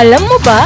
Alam mo ba?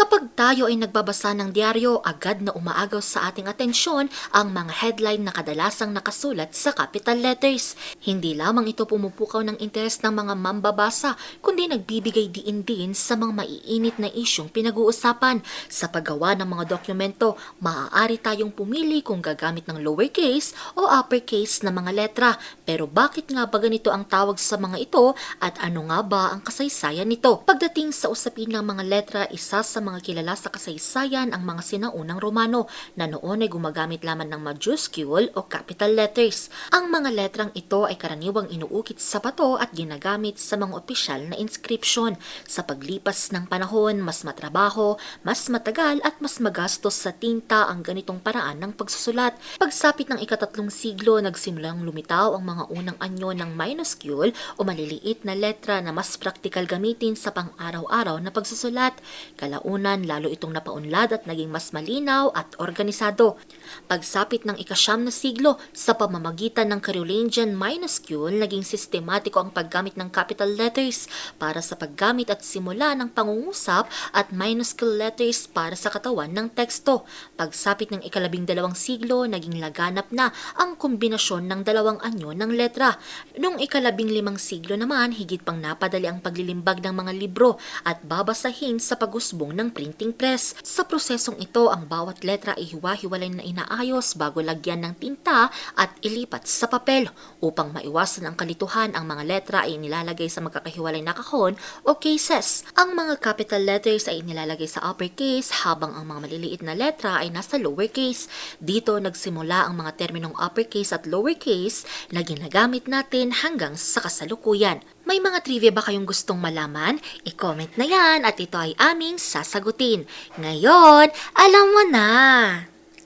Kapag tayo ay nagbabasa ng diaryo, agad na umaagaw sa ating atensyon ang mga headline na kadalasang nakasulat sa capital letters. Hindi lamang ito pumupukaw ng interes ng mga mambabasa, kundi nagbibigay diin din sa mga maiinit na isyong pinag-uusapan. Sa paggawa ng mga dokumento, maaari tayong pumili kung gagamit ng lowercase o uppercase na mga letra. Pero bakit nga ba ganito ang tawag sa mga ito at ano nga ba ang kasaysayan nito? Pagdating sa usapin ng mga letra, isa sa mga kilala sa kasaysayan ang mga sinaunang Romano na noon ay gumagamit lamang ng majuscule o capital letters. Ang mga letrang ito ay karaniwang inuukit sa bato at ginagamit sa mga opisyal na inscription. Sa paglipas ng panahon, mas matrabaho, mas matagal at mas magastos sa tinta ang ganitong paraan ng pagsusulat. Pagsapit ng ika-3 siglo, nagsimulang lumitaw ang mga unang anyo ng minuscule o maliliit na letra na mas praktikal gamitin sa pang-araw-araw na pagsusulat. Kalaunan, lalo itong napaunlad at naging mas malinaw at organisado. Pagsapit ng ika-9 na siglo, sa pamamagitan ng Carolingian minuscule, naging sistematiko ang paggamit ng capital letters para sa paggamit at simula ng pangungusap at minuscule letters para sa katawan ng teksto. Pagsapit ng ika-12 siglo, naging laganap na ang kombinasyon ng dalawang anyo ng letra. Noong ika-15 siglo naman, higit pang napadali ang paglilimbag ng mga libro at babasahin sa pag-usbong ng printing press. Sa prosesong ito, ang bawat letra ay hiwa-hiwalay na inaayos bago lagyan ng tinta at ilipat sa papel. Upang maiwasan ang kalituhan, ang mga letra ay nilalagay sa magkakahiwalay na kahon o cases. Ang mga capital letters ay nilalagay sa uppercase habang ang mga maliliit na letra ay nasa lowercase. Dito nagsimula ang mga terminong uppercase at lowercase na ginagamit natin hanggang sa kasalukuyan. May mga trivia ba kayong gustong malaman? I-comment na yan at ito ay aming sasagutin. Ngayon, alam mo na!